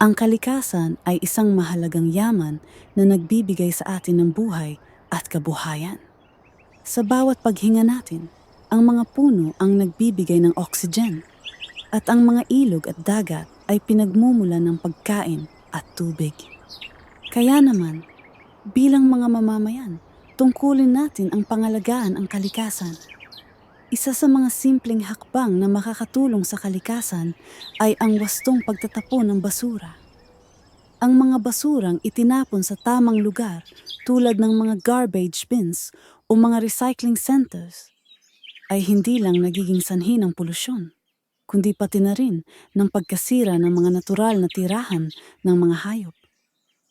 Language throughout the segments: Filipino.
Ang kalikasan ay isang mahalagang yaman na nagbibigay sa atin ng buhay at kabuhayan. Sa bawat paghinga natin, ang mga puno ang nagbibigay ng oxygen at ang mga ilog at dagat ay pinagmumulan ng pagkain at tubig. Kaya naman, bilang mga mamamayan, tungkulin natin ang pangalagaan ang kalikasan. Isa sa mga simpleng hakbang na makakatulong sa kalikasan ay ang wastong pagtatapon ng basura. Ang mga basurang itinapon sa tamang lugar tulad ng mga garbage bins o mga recycling centers ay hindi lang nagiging sanhi ng polusyon, kundi pati na rin ng pagkasira ng mga natural na tirahan ng mga hayop.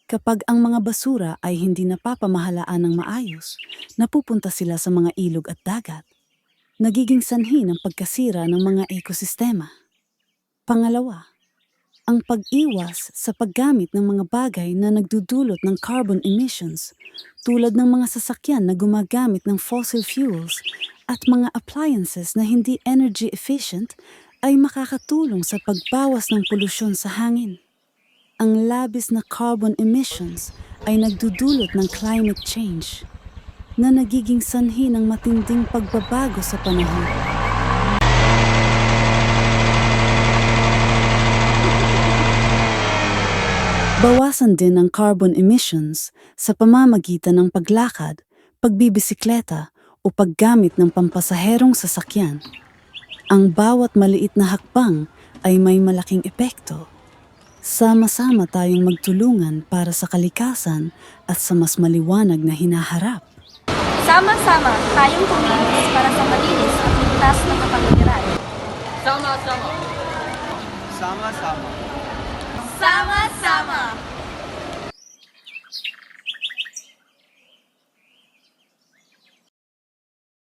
Kapag ang mga basura ay hindi napapamahalaan ng maayos, napupunta sila sa mga ilog at dagat. Nagiging sanhi ng pagkasira ng mga ekosistema. Pangalawa, ang pag-iwas sa paggamit ng mga bagay na nagdudulot ng carbon emissions tulad ng mga sasakyan na gumagamit ng fossil fuels at mga appliances na hindi energy efficient ay makakatulong sa pagbawas ng polusyon sa hangin. Ang labis na carbon emissions ay nagdudulot ng climate change na nagiging sanhi ng matinding pagbabago sa panahon. Bawasan din ang carbon emissions sa pamamagitan ng paglakad, pagbibisikleta o paggamit ng pampasaherong sasakyan. Ang bawat maliit na hakbang ay may malaking epekto. Sama-sama tayong magtulungan para sa kalikasan at sa mas maliwanag na hinaharap. Sama-sama tayong kumilos para